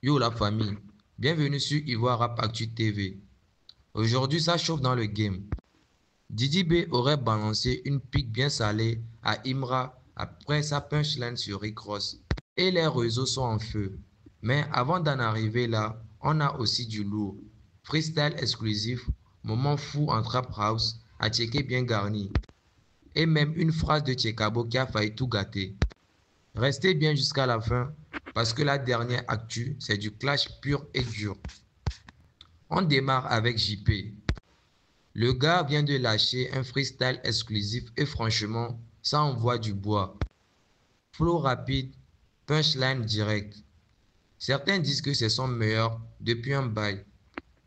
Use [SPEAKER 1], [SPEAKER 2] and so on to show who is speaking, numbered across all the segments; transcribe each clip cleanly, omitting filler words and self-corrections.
[SPEAKER 1] Yo la famille, bienvenue sur Ivoire Rap Actu TV. Aujourd'hui ça chauffe dans le game. Didi B aurait balancé une pique bien salée à Imra après sa punchline sur Rick Ross. Et les réseaux sont en feu. Mais avant d'en arriver là, on a aussi du lourd. Freestyle exclusif, moment fou en trap house, à checker bien garni. Et même une phrase de Tchekabo qui a failli tout gâter. Restez bien jusqu'à la fin parce que la dernière actu, c'est du clash pur et dur. On démarre avec JP. Le gars vient de lâcher un freestyle exclusif et franchement, ça envoie du bois. Flow rapide, punchline direct. Certains disent que c'est son meilleur depuis un bail.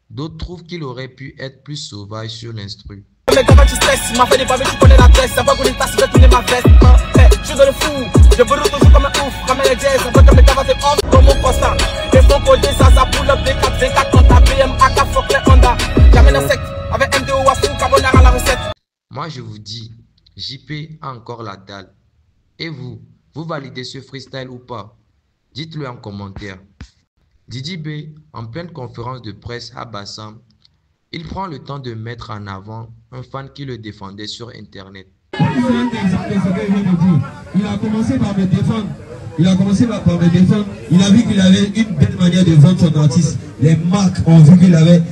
[SPEAKER 1] D'autres trouvent qu'il aurait pu être plus sauvage sur l'instru.
[SPEAKER 2] Mais comment tu stresses, ma famille pas tu connais la tête, ça va qu'on est tasse, je vais tourner ma veste. Je suis dans le fou, je brûle toujours comme un ouf, comme les jazz, ça va comme les tabacs c'est off, comme mon constat. Et son côté, ça pull up des 4 24 quand ta BM, AK, fuck les Honda. Jamais dans sec, avec MDO, Wassou, carbonara à la recette.
[SPEAKER 1] Moi je vous dis, JP a encore la dalle. Et vous validez ce freestyle ou pas? Dites-le en commentaire. Didi B, en pleine conférence de presse à Bassam, il prend le temps de mettre en avant un fan qui le défendait sur internet.
[SPEAKER 3] Il a commencé par me défendre. Il a vu qu'il avait une belle manière de vendre son artiste. Les marques ont vu qu'il avait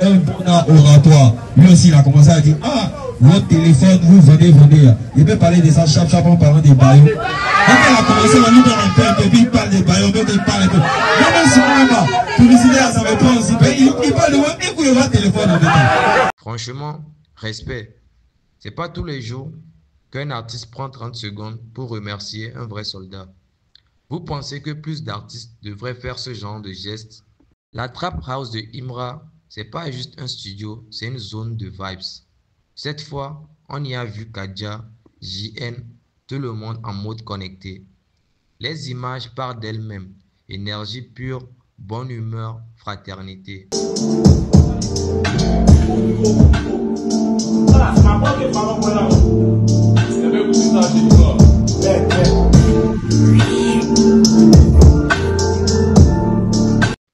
[SPEAKER 3] un bon art oratoire. Lui aussi, il a commencé à dire, ah, votre téléphone, vous vendez. Il peut parler de ça chaque en parlant des baillons. Quand il a commencé à lui donner un peu, et puis il parle des baillons, mais il parle un peu. Même si on publicité, ça ne veut pas aussi. Il parle de votre téléphone en même.
[SPEAKER 1] Franchement, respect. C'est pas tous les jours qu'un artiste prend 30 secondes pour remercier un vrai soldat. Vous pensez que plus d'artistes devraient faire ce genre de gestes? La Trap House de Imra, c'est pas juste un studio, c'est une zone de vibes. Cette fois, on y a vu Kadja, JN, tout le monde en mode connecté. Les images parlent d'elles-mêmes. Énergie pure, bonne humeur, fraternité.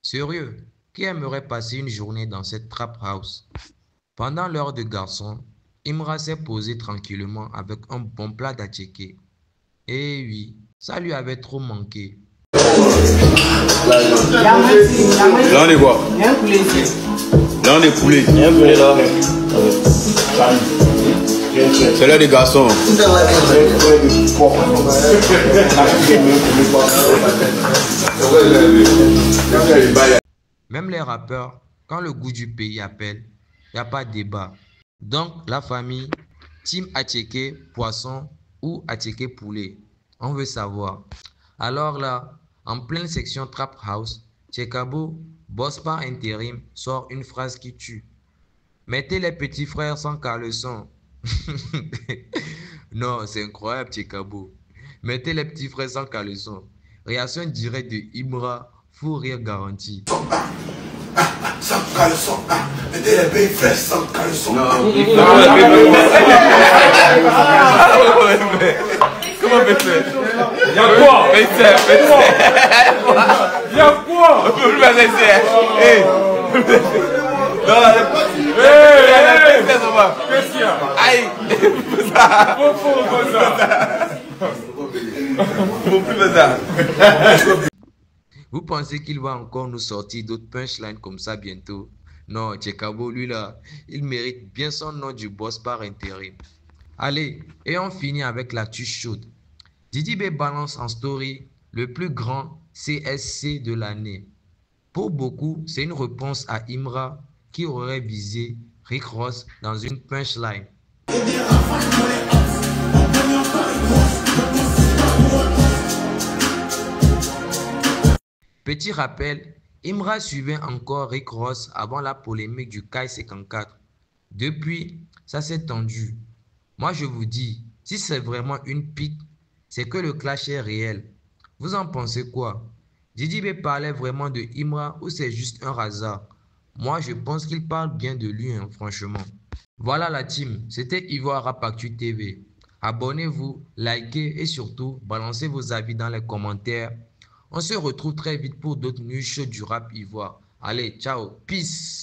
[SPEAKER 1] Sérieux, qui aimerait passer une journée dans cette trap house? Pendant l'heure de garçon, Imra s'est posé tranquillement avec un bon plat d'attiqué. Et oui, ça lui avait trop manqué.
[SPEAKER 4] Là on est quoi?
[SPEAKER 5] Il y a un poulet ici.
[SPEAKER 4] Là on est poulet.
[SPEAKER 5] Il y a un poulet là.
[SPEAKER 4] C'est l'heure des garçons.
[SPEAKER 1] Même les rappeurs, quand le goût du pays appelle, il n'y a pas de débat. Donc la famille, team attiqué poisson ou attiqué poulet, on veut savoir. Alors là, en pleine section Trap House, Tchekabo, boss par intérim, sort une phrase qui tue. Mettez les petits frères sans caleçon. Non, c'est incroyable, Tchekabo. Mettez les petits frères sans caleçon. Réaction directe de Imra, fou rire garanti.
[SPEAKER 6] Sans caleçon, mettez les petits frères sans caleçon.
[SPEAKER 4] Comment on fait ça? Y'a quoi? Y'a quoi? On peut plus faire ça. Non, qu'est-ce qu'il y a? Aïe! Faut plus faire ça.
[SPEAKER 1] Vous pensez qu'il va encore nous sortir d'autres punchlines comme ça bientôt? Non, Tchekabo, lui là, il mérite bien son nom du boss par intérim. Allez, et on finit avec l'actu chaude. Didi B balance en story le plus grand CSC de l'année. Pour beaucoup, c'est une réponse à Imra qui aurait visé Rick Ross dans une punchline. Petit rappel, Imra suivait encore Rick Ross avant la polémique du Kai 54. Depuis, ça s'est tendu. Moi je vous dis, si c'est vraiment une pique, c'est que le clash est réel. Vous en pensez quoi? Didi B parlait vraiment de Imra ou c'est juste un hasard? Moi je pense qu'il parle bien de lui, hein, franchement. Voilà la team, c'était Ivoire Rap Actu TV. Abonnez-vous, likez et surtout balancez vos avis dans les commentaires. On se retrouve très vite pour d'autres news chaudes du rap ivoire. Allez, ciao, peace.